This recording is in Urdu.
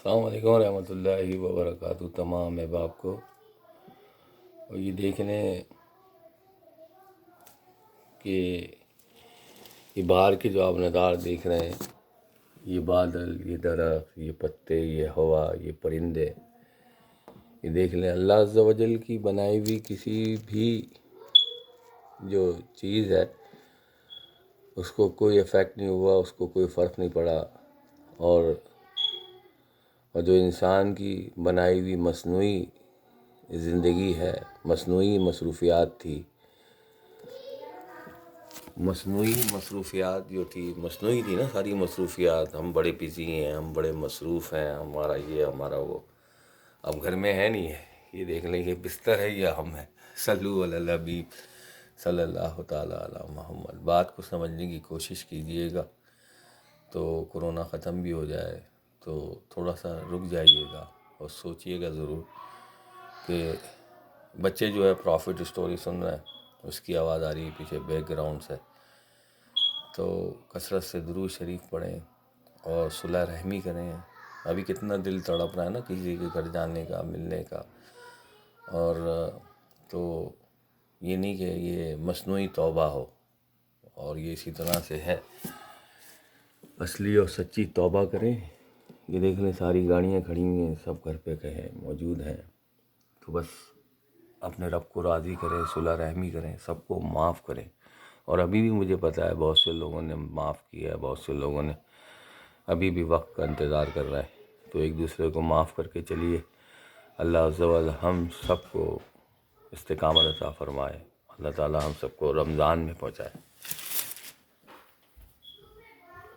السلام علیکم ورحمۃ اللہ وبرکاتہ تمام احباب کو۔ اور یہ دیکھ لیں کہ یہ باہر کے جو آپ نظار دیکھ رہے ہیں، یہ بادل، یہ درخت، یہ پتے، یہ ہوا، یہ پرندے، یہ دیکھ لیں اللہ عز و جل کی بنائی ہوئی کسی بھی جو چیز ہے اس کو کوئی افیکٹ نہیں ہوا، اس کو کوئی فرق نہیں پڑا۔ اور جو انسان کی بنائی ہوئی مصنوعی زندگی ہے، مصنوعی مصروفیات تھی، مصنوعی مصروفیات جو تھی، مصنوعی تھی نا ساری مصروفیات۔ ہم بڑے بزی ہیں، ہم بڑے مصروف ہیں، ہمارا یہ ہمارا وہ، اب گھر میں ہے نہیں ہے۔ یہ دیکھ لیں یہ بستر ہے یا ہم ہیں۔ صلو علی الحبیب صلی اللہ تعالیٰ علی محمد۔ بات کو سمجھنے کی کوشش کیجئے گا تو کورونا ختم بھی ہو جائے تو تھوڑا سا رک جائیے گا اور سوچئے گا ضرور کہ بچے جو ہے پروفٹ اسٹوری سن رہے ہیں، اس کی آواز آ رہی ہے پیچھے بیک گراؤنڈ سے، تو کثرت سے درود شریف پڑھیں اور صلح رحمی کریں۔ ابھی کتنا دل تڑپ رہا ہے نا کسی کے گھر جانے کا، ملنے کا، اور تو یہ نہیں کہ یہ مصنوعی توبہ ہو، اور یہ اسی طرح سے ہے، اصلی اور سچی توبہ کریں۔ یہ دیکھ لیں ساری گاڑیاں کھڑی ہوئی ہیں، سب گھر پہ کہیں موجود ہیں، تو بس اپنے رب کو راضی کریں، صلح رحمی کریں، سب کو معاف کریں۔ اور ابھی بھی مجھے پتہ ہے بہت سے لوگوں نے معاف کیا ہے، بہت سے لوگوں نے ابھی بھی وقت کا انتظار کر رہا ہے، تو ایک دوسرے کو معاف کر کے چلیے۔ اللہ عز و جل ہم سب کو استقامت عطا فرمائے، اللہ تعالی ہم سب کو رمضان میں پہنچائے۔